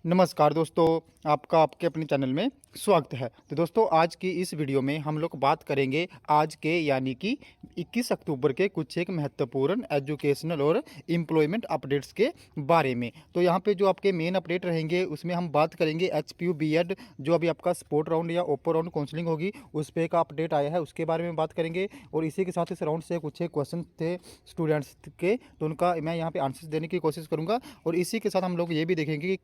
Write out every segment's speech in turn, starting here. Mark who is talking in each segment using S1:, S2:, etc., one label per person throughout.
S1: नमस्कार दोस्तों, आपका आपके अपने चैनल में स्वागत है। तो दोस्तों आज की इस वीडियो में हम लोग बात करेंगे आज के यानी कि 21 अक्टूबर के कुछ एक महत्वपूर्ण एजुकेशनल और एम्प्लॉयमेंट अपडेट्स के बारे में। तो यहाँ पे जो आपके मेन अपडेट रहेंगे उसमें हम बात करेंगे एचपीयू बीएड जो अभी आपका स्पोर्ट राउंड या ओपन राउंड काउंसलिंग होगी उस पे का अपडेट आया है, उसके बारे में बात करेंगे। और इसी के साथ इस राउंड से कुछ एक क्वेश्चन थे स्टूडेंट्स के, तो उनका मैं यहाँ पे आंसर्स देने की कोशिश करूँगा। और इसी के साथ हम लोग ये भी देखेंगे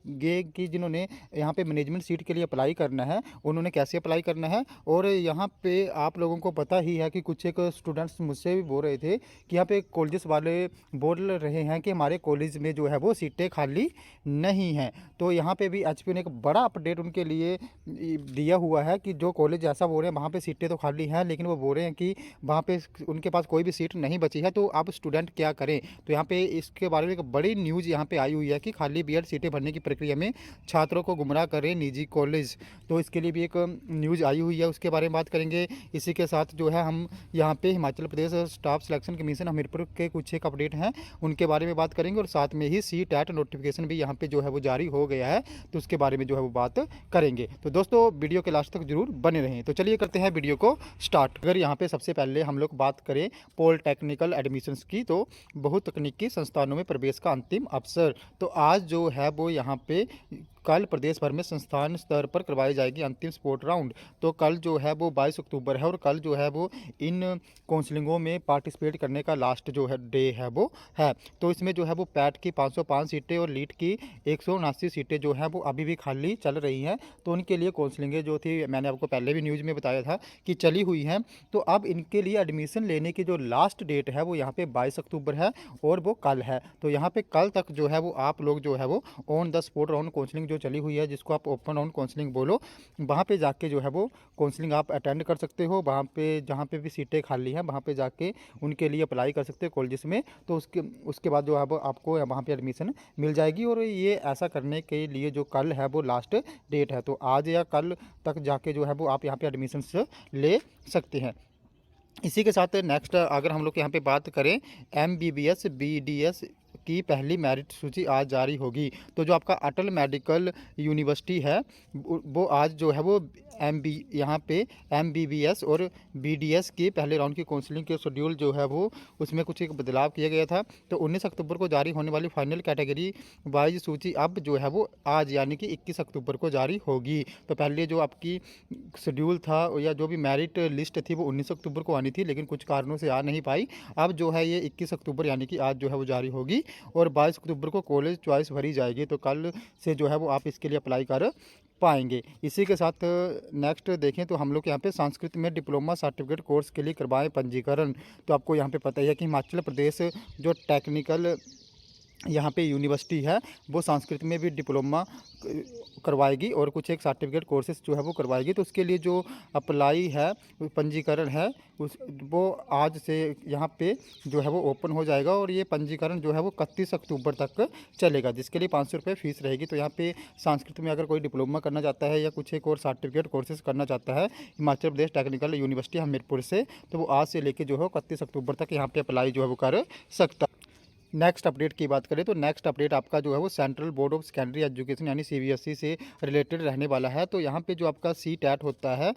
S1: कि जिन्होंने यहाँ पे मैनेजमेंट सीट के लिए अप्लाई करना है उन्होंने कैसे अप्लाई करना है। और यहाँ पे आप लोगों को पता ही है कि कुछ एक स्टूडेंट्स मुझसे भी बोल रहे थे कि यहाँ पे कॉलेजेस वाले बोल रहे हैं कि हमारे कॉलेज में जो है वो सीटें खाली नहीं हैं। तो यहाँ पे भी एचपीयू ने एक बड़ा अपडेट उनके लिए दिया हुआ है कि जो कॉलेज ऐसा बोल रहे हैं वहाँ पे सीटें तो खाली हैं, लेकिन वो बोल रहे हैं कि वहाँ पे उनके पास कोई भी सीट नहीं बची है, तो आप स्टूडेंट क्या करें। तो यहाँ पे इसके बारे में एक बड़ी न्यूज़ यहाँ पे आई हुई है कि खाली बीएड सीटें भरने की प्रक्रिया में छात्रों को गुमराह करें निजी कॉलेज। तो इसके लिए भी एक न्यूज़ आई हुई है, उसके बारे में बात करेंगे। इसी के साथ जो है हम यहाँ पे Himachal Pradesh staff selection commission Hamirpur के कुछ एक अपडेट हैं उनके बारे में बात करेंगे। और साथ में ही CTET नोटिफिकेशन भी यहाँ पे जो है वो जारी हो गया है, तो उसके बारे में जो है वो बात करेंगे। तो दोस्तों वीडियो के लास्ट तक जरूर बने रहें। तो चलिए करते हैं वीडियो को स्टार्ट। अगर यहाँ पे सबसे पहले हम लोग बात करें पॉलिटेक्निकल एडमिशन्स की, तो बहुतकनीकी संस्थानों में प्रवेश का अंतिम अवसर। तो आज जो है वो यहाँ पे कल प्रदेश भर में संस्थान स्तर पर करवाई जाएगी अंतिम स्पोर्ट राउंड। तो कल जो है वो 22 अक्टूबर है और कल जो है वो इन काउंसलिंगों में पार्टिसिपेट करने का लास्ट जो है डे है वो है। तो इसमें जो है वो पैट की 505 सीटें और लीट की 179 सीटें जो है वो अभी भी खाली चल रही हैं। तो उनके लिए काउंसलिंगें जो थी मैंने आपको पहले भी न्यूज़ में बताया था कि चली हुई हैं। तो अब इनके लिए एडमिशन लेने की जो लास्ट डेट है वो यहाँ पे 22 अक्टूबर है और वो कल है। तो यहाँ पे कल तक जो है वो आप लोग जो है वो on the spot round counselling जो चली हुई है, जिसको आप ओपन राउंड काउंसलिंग बोलो, वहाँ पे जाके जो है वो काउंसलिंग आप अटेंड कर सकते हो। वहाँ पे जहाँ पे भी सीटें खाली हैं वहाँ पे जाके उनके लिए अप्लाई कर सकते हो कॉलेजेस में। तो उसके बाद जो है वो आपको वहाँ पे एडमिशन मिल जाएगी। और ये ऐसा करने के लिए जो कल है वो लास्ट डेट है, तो आज या कल तक जाके जो है वो आप यहाँ पे एडमिशन ले सकते हैं। इसी के साथ नेक्स्ट अगर हम लोग यहाँ पे बात करें MBBS BDS की पहली मेरिट सूची आज जारी होगी। तो जो आपका अटल मेडिकल यूनिवर्सिटी है वो आज जो है वो यहाँ पे MBBS और BDS की पहले राउंड की काउंसलिंग के शेड्यूल जो है वो उसमें कुछ एक बदलाव किया गया था। तो 19 अक्टूबर को जारी होने वाली फाइनल कैटेगरी वाइज सूची अब जो है वो आज यानी कि 21 अक्टूबर को जारी होगी। तो पहले जो आपकी शेड्यूल था या जो भी मेरिट लिस्ट थी वो 19 अक्टूबर को आनी थी, लेकिन कुछ कारणों से आ नहीं पाई। अब जो है ये 21 अक्टूबर यानी कि आज जो है वो जारी होगी और 22 अक्टूबर को कॉलेज चॉइस भरी जाएगी। तो कल से जो है वो आप इसके लिए अप्लाई कर पाएंगे। इसी के साथ नेक्स्ट देखें तो हम लोग यहाँ पे संस्कृत में डिप्लोमा सर्टिफिकेट कोर्स के लिए करवाएं पंजीकरण। तो आपको यहाँ पे पता ही है कि हिमाचल प्रदेश जो टेक्निकल यहाँ पे यूनिवर्सिटी है वो संस्कृत में भी डिप्लोमा करवाएगी और कुछ एक सर्टिफिकेट कोर्सेज जो है वो करवाएगी। तो उसके लिए जो अप्लाई है पंजीकरण है वो आज से यहाँ पे जो है वो ओपन हो जाएगा और ये पंजीकरण जो है वो 31 अक्टूबर तक चलेगा, जिसके लिए 500 रुपये फ़ीस रहेगी। तो यहाँ पे संस्कृत में अगर कोई डिप्लोमा करना चाहता है या कुछ एक और सर्टिफिकेट कोर्सेज करना चाहता है हिमाचल प्रदेश टेक्निकल यूनिवर्सिटी हमीरपुर से, तो वो आज से लेके जो है 31 अक्टूबर तक यहाँ पर अप्लाई जो है वो कर सकता। नेक्स्ट अपडेट की बात करें तो नेक्स्ट अपडेट आपका जो है वो central board of secondary education यानी CBSE से रिलेटेड रहने वाला है। तो यहाँ पे जो आपका CTET होता है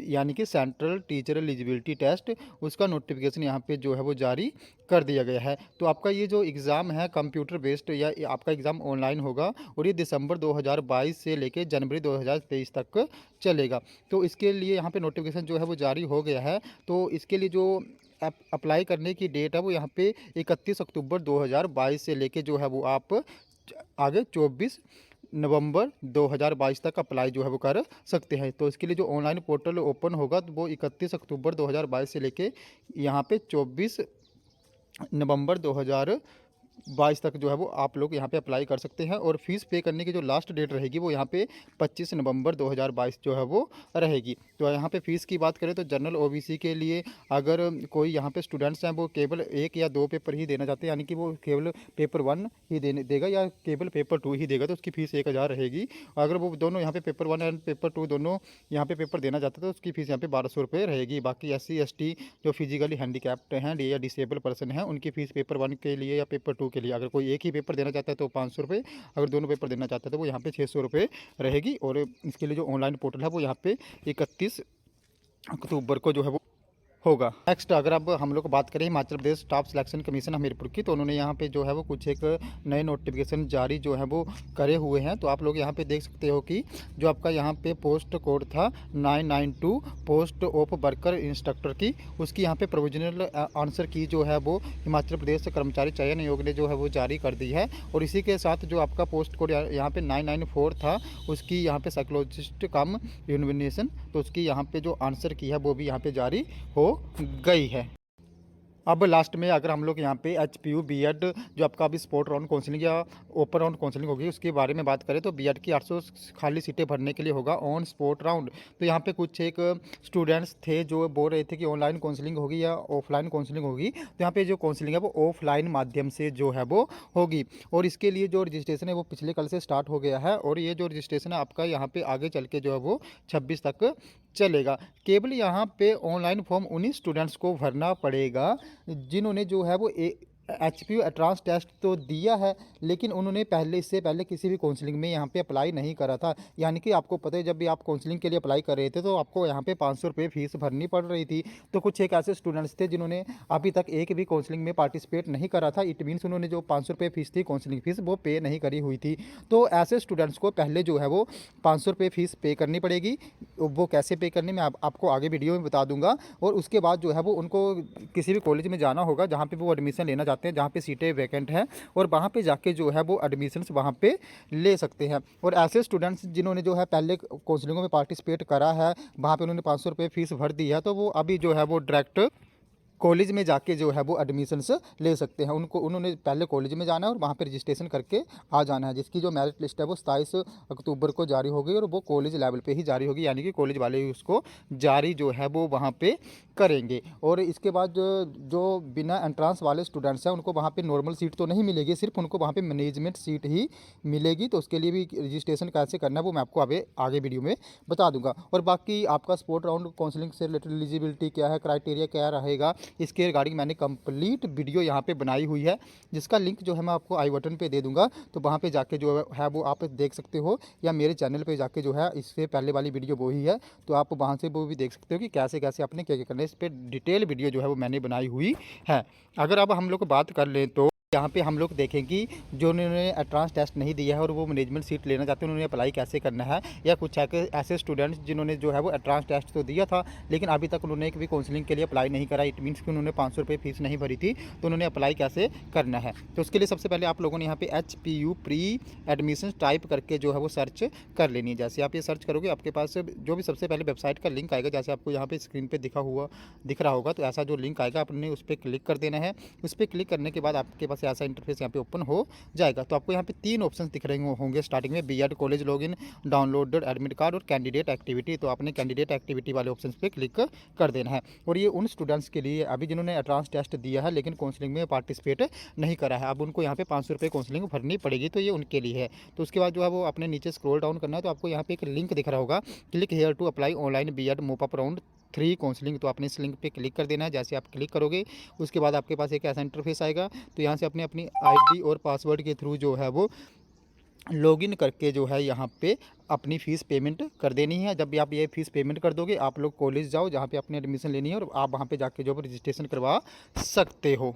S1: यानी कि सेंट्रल टीचर एलिजिबिलिटी टेस्ट, उसका नोटिफिकेशन यहाँ पे जो है वो जारी कर दिया गया है। तो आपका ये जो एग्ज़ाम है कंप्यूटर बेस्ड या आपका एग्ज़ाम ऑनलाइन होगा और ये दिसंबर 2022 से लेकर जनवरी 2023 तक चलेगा। तो इसके लिए यहाँ पे नोटिफिकेशन जो है वो जारी हो गया है। तो इसके लिए जो अप्लाई करने की डेट है वो यहाँ पे 31 अक्टूबर 2022 से लेके जो है वो आप आगे 24 नवंबर 2022 तक अप्लाई जो है वो कर सकते हैं। तो इसके लिए जो ऑनलाइन पोर्टल ओपन होगा तो वो 31 अक्टूबर 2022 से लेके यहाँ पे 24 नवंबर 2022 तक जो है वो आप लोग यहाँ पे अप्लाई कर सकते हैं। और फीस पे करने की जो लास्ट डेट रहेगी वो यहाँ पे 25 नवंबर 2022 जो है वो रहेगी। तो यहाँ पे फ़ीस की बात करें तो जनरल OBC के लिए अगर कोई यहाँ पे स्टूडेंट्स हैं वो केवल 1 या 2 पेपर ही देना चाहते हैं, यानी कि वो केवल पेपर 1 ही देगा या केवल पेपर 2 ही देगा, तो उसकी फ़ीस 1000 रहेगी। अगर वो दोनों यहाँ पे पेपर 1 एंड पेपर 2 दोनों यहाँ पे पेपर देना चाहते हैं तो उसकी फ़ीस यहाँ पे 1200 रुपये रहेगी। बाकी SC ST जो फिजिकली हैंडीकैप्ड हैं या डिसेबल पर्सन हैं उनकी फ़ीस पेपर 1 के लिए या पेपर 2 के लिए। अगर कोई एक ही पेपर देना चाहता है तो 500 रुपये, अगर दोनों पेपर देना चाहता है तो वो यहाँ पे 600 रुपये रहेगी। और इसके लिए जो ऑनलाइन पोर्टल है वो यहाँ पे 31 अक्टूबर को जो है वो होगा। नेक्स्ट अगर अब हम लोग बात करें Himachal Pradesh staff selection commission Hamirpur की, तो उन्होंने यहाँ पे जो है वो कुछ एक नए नोटिफिकेशन जारी जो है वो करे हुए हैं। तो आप लोग यहाँ पे देख सकते हो कि जो आपका यहाँ पे पोस्ट कोड था 992 पोस्ट ऑफ वर्कर इंस्ट्रक्टर की, उसकी यहाँ पे प्रोविजनल आंसर की जो है वो हिमाचल प्रदेश कर्मचारी चयन आयोग ने जो है वो जारी कर दी है। और इसी के साथ जो आपका पोस्ट कोड यहाँ पे 994 था, उसकी यहाँ पे साइकोलॉजिस्ट कम यूनिवर्नेशन, तो उसकी यहाँ पे जो आंसर की है वो भी यहाँ पे जारी हो गई है। अब लास्ट में अगर हम लोग यहाँ पे HPU बीएड जो आपका अभी स्पॉट राउंड काउंसलिंग या ओपन राउंड काउंसलिंग होगी उसके बारे में बात करें तो बीएड की 800 खाली सीटें भरने के लिए होगा ऑन स्पॉट राउंड। तो यहाँ पे कुछ एक स्टूडेंट्स थे जो बोल रहे थे कि ऑनलाइन काउंसलिंग होगी या ऑफलाइन काउंसलिंग होगी। तो यहाँ पे जो काउंसलिंग है वो ऑफलाइन माध्यम से जो है वो होगी। और इसके लिए जो रजिस्ट्रेशन है वो पिछले कल से स्टार्ट हो गया है। और ये जो रजिस्ट्रेशन है आपका यहाँ पे आगे चल के जो है वो 26 तक चलेगा। केवल यहाँ पे ऑनलाइन फॉर्म उन्हीं स्टूडेंट्स को भरना पड़ेगा जिन्होंने जो है वो HPU एंट्रेंस टेस्ट तो दिया है, लेकिन उन्होंने इससे पहले किसी भी काउंसलिंग में यहाँ पे अप्लाई नहीं करा था। यानी कि आपको पता है जब भी आप काउंसलिंग के लिए अप्लाई कर रहे थे तो आपको यहाँ पे 500 रुपये फीस भरनी पड़ रही थी। तो कुछ एक ऐसे स्टूडेंट्स थे जिन्होंने अभी तक एक भी काउंसलिंग में पार्टिसिपेट नहीं करा था। इट मीन्स उन्होंने जो 500 रुपये फीस थी काउंसलिंग फीस वो पे नहीं करी हुई थी। तो ऐसे स्टूडेंट्स को पहले जो है वो 500 रुपये फीस पे करनी पड़ेगी। वो कैसे पे करनी मैं आपको आगे वीडियो में बता दूंगा। और उसके बाद जो है वो उनको किसी भी कॉलेज में जाना होगा जहाँ पे वो एडमिशन लेना चाहते हैं, जहाँ पे सीटें वैकेंट है, और वहाँ पे जाके जो है वो एडमिशन्स वहाँ पे ले सकते हैं। और ऐसे स्टूडेंट्स जिन्होंने जो है पहले काउंसलिंगों में पार्टिसिपेट करा है, वहाँ पे उन्होंने 500 रुपये फीस भर दी है, तो वो अभी जो है वो डायरेक्ट कॉलेज में जाके जो है वो एडमिशन्स ले सकते हैं। उन्होंने पहले कॉलेज में जाना है और वहाँ पे रजिस्ट्रेशन करके आ जाना है, जिसकी जो मेरिट लिस्ट है वो 27 अक्टूबर को जारी होगी और वो कॉलेज लेवल पे ही जारी होगी। यानी कि कॉलेज वाले ही उसको जारी जो है वो वहाँ पे करेंगे। और इसके बाद जो बिना एंट्रांस वाले स्टूडेंट्स हैं उनको वहाँ पे नॉर्मल सीट तो नहीं मिलेगी, सिर्फ उनको वहाँ पे मैनेजमेंट सीट ही मिलेगी। तो उसके लिए भी रजिस्ट्रेशन कैसे करना है वो मैं आपको आगे वीडियो में बता दूंगा। और बाकी आपका स्पॉट राउंड काउंसलिंग से रिलेटेड एलिजिबिलिटी क्या है, क्राइटेरिया क्या रहेगा, इसके रिगार्डिंग मैंने कंप्लीट वीडियो यहाँ पे बनाई हुई है, जिसका लिंक जो है मैं आपको आई बटन पे दे दूंगा। तो वहाँ पे जाके जो है वो आप देख सकते हो, या मेरे चैनल पे जाके जो है इससे पहले वाली वीडियो वो ही है, तो आप वहाँ से वो भी देख सकते हो कि कैसे कैसे आपने क्या क्या करना है। इस पर डिटेल वीडियो जो है वो मैंने बनाई हुई है। अगर अब हम लोग बात कर लें तो यहाँ पे हम लोग देखें कि जो उन्होंने एंट्रेंस टेस्ट नहीं दिया है और वो मैनेजमेंट सीट लेना चाहते हैं उन्होंने अप्लाई कैसे करना है। या कुछ ऐसे स्टूडेंट्स जिन्होंने जो है वो एंट्रेंस टेस्ट तो दिया था लेकिन अभी तक उन्होंने एक भी काउंसलिंग के लिए अप्लाई नहीं करा, इट मीन्स कि उन्होंने 500 रुपये फीस नहीं भरी थी, तो उन्होंने अप्लाई कैसे करना है। तो उसके लिए सबसे पहले आप लोगों ने यहाँ पे HPU प्री एडमिशन टाइप करके जो है वो सर्च कर लेनी है। जैसे आप ये सर्च करोगे आपके पास जो भी सबसे पहले वेबसाइट का लिंक आएगा, जैसे आपको यहाँ पे स्क्रीन पे दिख रहा होगा, तो ऐसा जो लिंक आएगा आपने उस पर क्लिक कर देना है। उस पर क्लिक करने के बाद आपके पास ऐसा इंटरफेस यहाँ पे ओपन हो जाएगा। तो आपको यहाँ पे 3 ऑप्शंस दिख रहे होंगे स्टार्टिंग में, BEd college login, downloaded admit card और कैंडिडेट एक्टिविटी। तो आपने कैंडिडेट एक्टिविटी वाले ऑप्शंस पे क्लिक कर देना है। और ये उन स्टूडेंट्स के लिए अभी जिन्होंने एंट्रेंस टेस्ट दिया है लेकिन काउंसलिंग में पार्टिसिपेट नहीं करा है, अब उनको यहाँ पे 500 रुपये काउंसलिंग भरनी पड़ेगी, तो ये उनके लिए है। तो उसके बाद जो है वो अपने नीचे स्क्रॉल डाउन करना है, तो आपको यहाँ पे एक लिंक दिख रहा होगा, click here to apply online BEd mop up round 3 counselling. तो आपने इस लिंक पे क्लिक कर देना है। जैसे आप क्लिक करोगे उसके बाद आपके पास एक ऐसा इंटरफेस आएगा, तो यहाँ से अपने अपनी आईडी और पासवर्ड के थ्रू जो है वो लॉगिन करके जो है यहाँ पे अपनी फ़ीस पेमेंट कर देनी है। जब भी आप ये फ़ीस पेमेंट कर दोगे आप लोग कॉलेज जाओ जहाँ पे अपनी एडमिशन लेनी है और आप वहाँ पे जाके जो रजिस्ट्रेशन करवा सकते हो।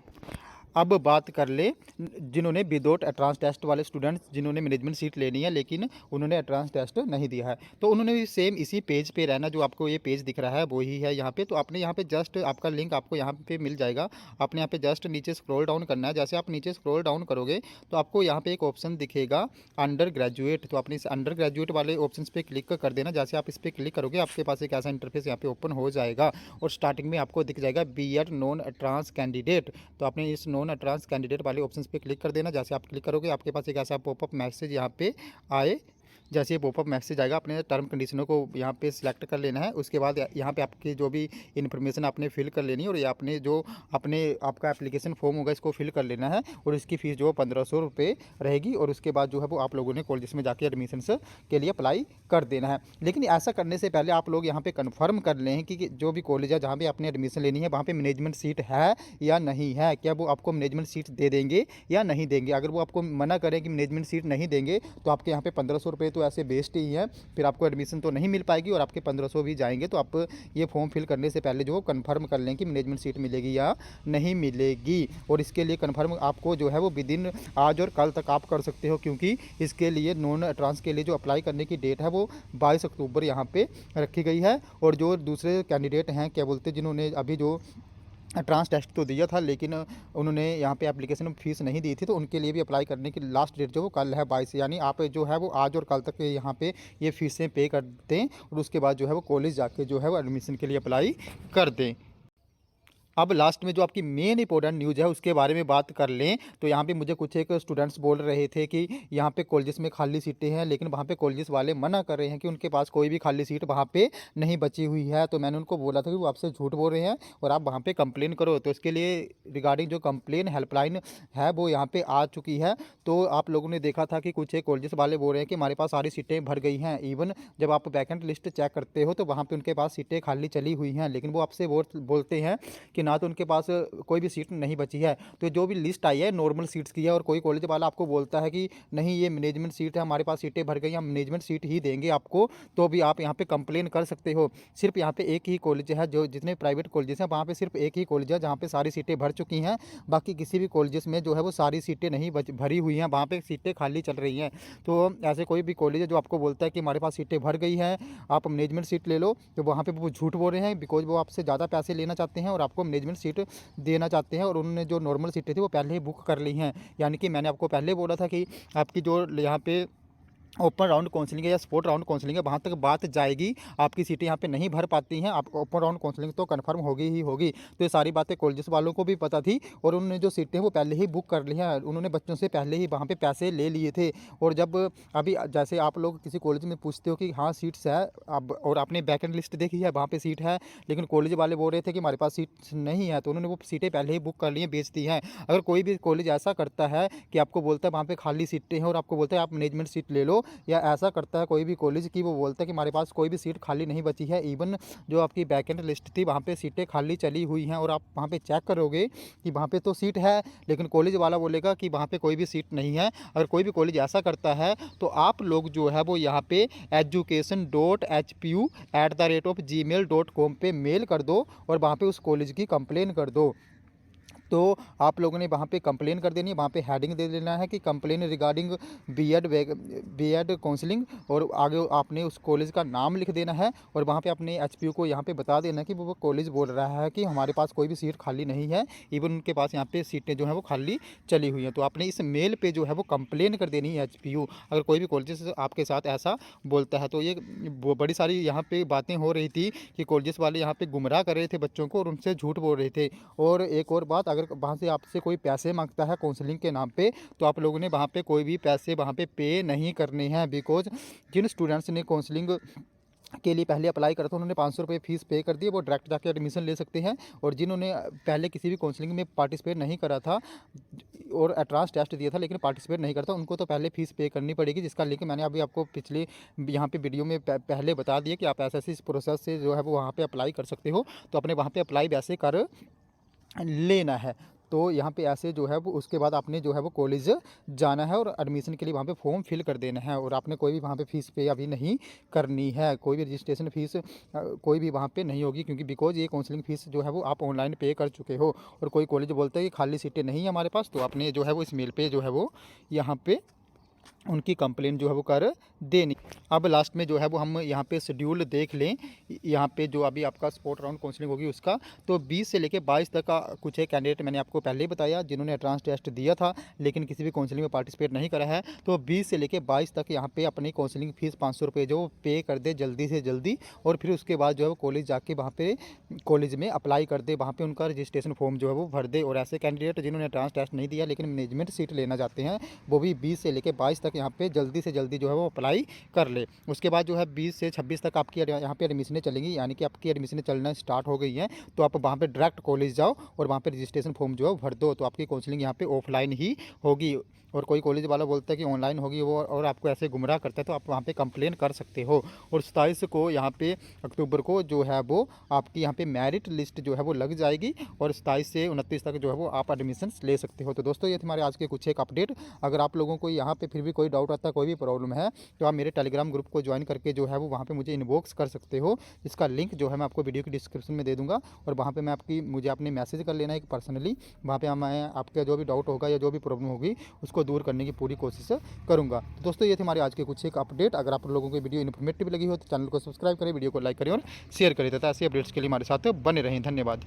S1: अब बात कर ले जिन्होंने विदाउट एंट्रेंस टेस्ट वाले स्टूडेंट्स जिन्होंने मैनेजमेंट सीट लेनी है लेकिन उन्होंने एंट्रेंस टेस्ट नहीं दिया है, तो उन्होंने भी सेम इसी पेज पे रहना, जो आपको ये पेज दिख रहा है वो ही है यहाँ पे। तो आपने यहाँ पे जस्ट आपका लिंक आपको यहाँ पे मिल जाएगा, आपने यहाँ पे जस्ट नीचे स्क्रॉल डाउन करना है। जैसे आप नीचे स्क्रॉल डाउन करोगे तो आपको यहाँ पे एक ऑप्शन दिखेगा अंडर ग्रेजुएट, तो आपने इस अंडर ग्रेजुएट वाले ऑप्शन पे क्लिक कर देना। जैसे आप इस पर क्लिक करोगे आपके पास एक ऐसा इंटरफेस यहाँ पे ओपन हो जाएगा और स्टार्टिंग में आपको दिख जाएगा बीएड नॉन एंट्रेंस कैंडिडेट। तो आपने इस नॉन एंट्रेंस कैंडिडेट वाले ऑप्शंस पे क्लिक कर देना। जैसे आप क्लिक करोगे आपके पास एक ऐसा पॉपअप मैसेज यहाँ पे आए जैसे ये पॉपअप मैसेज आएगा, अपने टर्म कंडीशनों को यहाँ पे सिलेक्ट कर लेना है। उसके बाद यहाँ पे आपकी जो भी इन्फॉर्मेशन आपने फिल कर लेनी है, और ये आपने जो आपका एप्लीकेशन फॉर्म होगा इसको फिल कर लेना है। और इसकी फ़ीस जो 1500 रुपये रहेगी। और उसके बाद जो है वो आप लोगों ने कॉलेज में जाके एडमिशन के लिए अप्लाई कर देना है। लेकिन ऐसा करने से पहले आप लोग यहाँ पे कंफर्म कर लें कि जो भी कॉलेज है जहाँ पे आपने एडमिशन लेनी है वहाँ पे मैनेजमेंट सीट है या नहीं है, क्या वो आपको मैनेजमेंट सीट दे देंगे या नहीं देंगे। अगर वो आपको मना करें कि मैनेजमेंट सीट नहीं देंगे तो आपके यहाँ पे 1500 रुपये तो ऐसे वेस्ट ही है, फिर आपको एडमिशन तो नहीं मिल पाएगी और आपके 1500 भी जाएंगे। तो आप ये फॉर्म फिल करने से पहले जो कंफर्म कर लें कि मैनेजमेंट सीट मिलेगी या नहीं मिलेगी। और इसके लिए कंफर्म आपको जो है वो विदिन आज और कल तक आप कर सकते हो, क्योंकि इसके लिए नॉन ट्रांस के लिए जो अप्लाई करने की डेट है वो 22 अक्टूबर यहाँ पे रखी गई है। और जो दूसरे कैंडिडेट हैं, क्या बोलते हैं, जिन्होंने अभी जो ट्रांस टेस्ट तो दिया था लेकिन उन्होंने यहाँ पे एप्लीकेशन में फ़ीस नहीं दी थी, तो उनके लिए भी अप्लाई करने की लास्ट डेट जो वो कल है 22। यानी आप जो है वो आज और कल तक यहाँ पे ये फ़ीसें पे कर दें और उसके बाद जो है वो कॉलेज जाके जो है वो एडमिशन के लिए अप्लाई कर दें। अब लास्ट में जो आपकी मेन इंपॉर्टेंट न्यूज़ है उसके बारे में बात कर लें, तो यहाँ पे मुझे कुछ एक स्टूडेंट्स बोल रहे थे कि यहाँ पे कॉलेजेस में खाली सीटें हैं, लेकिन वहाँ पे कॉलेजेस वाले मना कर रहे हैं कि उनके पास कोई भी खाली सीट वहाँ पे नहीं बची हुई है। तो मैंने उनको बोला था कि वो आपसे झूठ बोल रहे हैं और आप वहाँ पर कंप्लेन करो। तो इसके लिए रिगार्डिंग जो कंप्लेन हेल्पलाइन है वो यहाँ पर आ चुकी है। तो आप लोगों ने देखा था कि कुछ एक कॉलेजेस वाले बोल रहे हैं कि हमारे पास सारी सीटें भर गई हैं। इवन जब आप वैकेंट लिस्ट चेक करते हो तो वहाँ पर उनके पास सीटें खाली चली हुई हैं, लेकिन वो आपसे बोलते हैं कि ना तो उनके पास कोई भी सीट नहीं बची है। तो जो भी लिस्ट आई है नॉर्मल सीट्स की है, और कोई कॉलेज वाला आपको बोलता है कि नहीं ये मैनेजमेंट सीट है, हमारे पास सीटें भर गई, हम मैनेजमेंट सीट ही देंगे आपको, तो भी आप यहाँ पे कंप्लेन कर सकते हो। सिर्फ यहाँ पे एक ही कॉलेज है, जो जितने प्राइवेट कॉलेजेस हैं वहाँ पे सिर्फ एक ही कॉलेज है जहाँ पे सारी सीटें भर चुकी हैं। बाकी किसी भी कॉलेजेस में जो है वो सारी सीटें नहीं भरी हुई हैं, वहाँ पर सीटें खाली चल रही हैं। तो ऐसे कोई भी कॉलेज है जो आपको बोलता है कि हमारे पास सीटें भर गई हैं, आप मैनेजमेंट सीट ले लो, तो वहाँ पर वो झूठ बोल रहे हैं, बिकॉज वो आपसे ज़्यादा पैसे लेना चाहते हैं और आपको मैनेजमेंट सीट देना चाहते हैं। और उन्होंने जो नॉर्मल सीटें थी वो पहले ही बुक कर ली हैं। यानी कि मैंने आपको पहले बोला था कि आपकी जो यहाँ पे ओपन राउंड काउंसलिंग है या स्पोर्ट राउंड काउंसलिंग है वहाँ तक बात जाएगी, आपकी सीटें यहाँ पे नहीं भर पाती हैं, आप ओपन राउंड काउंसलिंग तो कंफर्म होगी ही होगी। तो ये सारी बातें कॉलेजेस वालों को भी पता थी और उन्होंने जो सीटें वो पहले ही बुक कर ली हैं। उन्होंने बच्चों से पहले ही वहाँ पे पैसे ले लिए थे। और जब अभी जैसे आप लोग किसी कॉलेज में पूछते हो कि हाँ सीट्स है, अब और आपने वैकेंट लिस्ट देखी है वहाँ पर सीट है, लेकिन कॉलेज वाले बोल रहे थे कि हमारे पास सीट नहीं है, तो उन्होंने वो सीटें पहले ही बुक कर ली हैं, बेच दी हैं। अगर कोई भी कॉलेज ऐसा करता है कि आपको बोलता है वहाँ पर खाली सीटें हैं और आपको बोलता है आप मैनेजमेंट सीट ले लो, या ऐसा करता है कोई भी कॉलेज की वो बोलता है कि हमारे पास कोई भी सीट खाली नहीं बची है, इवन जो आपकी वैकेंट लिस्ट थी वहाँ पे सीटें खाली चली हुई हैं, और आप वहाँ पे चेक करोगे कि वहाँ पे तो सीट है, लेकिन कॉलेज वाला बोलेगा कि वहाँ पे कोई भी सीट नहीं है। अगर कोई भी कॉलेज ऐसा करता है तो आप लोग जो है वो यहाँ पे education.hpu@gmail.com पे मेल कर दो और वहाँ पे उस कॉलेज की कंप्लेन कर दो। तो आप लोगों ने वहाँ पे कंप्लेन कर देनी है, वहाँ पे हेडिंग दे देना है कि कंप्लेन रिगार्डिंग बीएड काउंसलिंग, और आगे आपने उस कॉलेज का नाम लिख देना है और वहाँ पे अपने एचपीयू को यहाँ पे बता देना कि वो कॉलेज बोल रहा है कि हमारे पास कोई भी सीट खाली नहीं है, इवन उनके पास यहाँ पे सीटें जो हैं वो खाली चली हुई हैं। तो आपने इस मेल पर जो है वो कंप्लेन कर देनी है एचपीयू, अगर कोई भी कॉलेज आपके साथ ऐसा बोलता है। तो ये बड़ी सारी यहाँ पर बातें हो रही थी कि कॉलेज वाले यहाँ पर गुमराह कर रहे थे बच्चों को और उनसे झूठ बोल रहे थे। और एक और बात, अगर वहाँ से आपसे कोई पैसे मांगता है काउंसलिंग के नाम पे, तो आप लोगों ने वहाँ पे कोई भी पैसे वहाँ पे नहीं करने हैं, बिकॉज जिन स्टूडेंट्स ने काउंसलिंग के लिए पहले अप्लाई करा था उन्होंने 500 रुपये फ़ीस पे कर दी, वो डायरेक्ट जाके एडमिशन ले सकते हैं। और जिन्होंने पहले किसी भी काउंसलिंग में पार्टिसिपेट नहीं करा था और एंट्रेंस टेस्ट दिया था लेकिन पार्टिसिपेट नहीं करता, उनको तो पहले फ़ीस पे करनी पड़ेगी, जिसका लिंक मैंने अभी आपको पिछले यहाँ पे वीडियो में पहले बता दिया कि आप ऐसे इस प्रोसेस से जो है वो वहाँ पर अप्लाई कर सकते हो। तो अपने वहाँ पर अप्लाई वैसे कर लेना है। तो यहाँ पे ऐसे जो है वो उसके बाद आपने जो है वो कॉलेज जाना है और एडमिशन के लिए वहाँ पे फॉर्म फिल कर देना है, और आपने कोई भी वहाँ पे फ़ीस पे अभी नहीं करनी है, कोई भी रजिस्ट्रेशन फ़ीस कोई भी वहाँ पे नहीं होगी, क्योंकि बिकॉज ये काउंसलिंग फ़ीस जो है वो आप ऑनलाइन पे कर चुके हो। और कोई कॉलेज बोलता है कि खाली सीटें नहीं है हमारे पास, तो आपने जो है वो इस मेल पे जो है वो यहाँ पे उनकी कंप्लेन जो है वो कर देनी। अब लास्ट में जो है वो हम यहाँ पे शेड्यूल देख लें, यहाँ पे जो अभी आपका स्पोर्ट राउंड काउंसलिंग होगी उसका, तो 20 से लेके 22 तक का कुछ एक कैंडिडेट मैंने आपको पहले ही बताया जिन्होंने एंट्रेंस टेस्ट दिया था लेकिन किसी भी काउंसलिंग में पार्टिसिपेट नहीं करा है। तो 20 से लेके 22 तक यहाँ पे अपनी काउंसलिंग फ़ीस 500 रुपये जो पे कर दे जल्दी से जल्दी, और फिर उसके बाद जो है वो कॉलेज जाके वहाँ पे कॉलेज में अप्लाई कर दे, वहाँ पे उनका रजिस्ट्रेशन फॉर्म जो है वो भर दे। और ऐसे कैंडिडेट जिन्होंने एंट्रेंस टेस्ट नहीं दिया लेकिन मैनेजमेंट सीट लेना चाहते हैं वो भी 20 से लेके 22 तक यहाँ पे जल्दी से जल्दी जो है वो अप्लाई कर ले। उसके बाद जो है 20 से 26 तक आपकी यहाँ पे एडमिशनें चलेंगी, यानी कि आपकी एडमिशनें चलना स्टार्ट हो गई हैं। तो आप वहाँ पे डायरेक्ट कॉलेज जाओ और वहाँ पे रजिस्ट्रेशन फॉर्म जो है भर दो, तो आपकी काउंसलिंग यहाँ पे ऑफलाइन ही होगी। और कोई कॉलेज वाला बोलता है कि ऑनलाइन होगी वो, और आपको ऐसे गुमराह करता है, तो आप वहाँ पे कंप्लेन कर सकते हो। और 27 को यहाँ पे अक्टूबर को जो है वो आपकी यहाँ पे मेरिट लिस्ट जो है वो लग जाएगी, और 27 से 29 तक जो है वो आप एडमिशन ले सकते हो। तो दोस्तों ये थे हमारे आज के कुछ एक अपडेट। अगर आप लोगों को यहाँ पे फिर भी कोई डाउट आता है, कोई भी प्रॉब्लम है, तो आप मेरे टेलीग्राम ग्रुप को ज्वाइन करके जो है वो वहाँ पे मुझे इनबॉक्स कर सकते हो। इसका लिंक जो है मैं आपको वीडियो की डिस्क्रिप्शन में दे दूँगा, और वहाँ पे मुझे आपने मैसेज कर लेना है कि पर्सनली, वहाँ पे मैं आपका जो भी डाउट होगा या जो भी प्रॉब्लम होगी उसको दूर करने की पूरी कोशिश करूँगा। तो दोस्तों ये थे हमारे आज के कुछ एक अपडेट। अगर आप लोगों को वीडियो इन्फॉर्मेटिव लगी हो तो चैनल को सब्सक्राइब करें, वीडियो को लाइक करें और शेयर करें, तथा ऐसे अपडेट्स के लिए हमारे साथ बने रहें। धन्यवाद।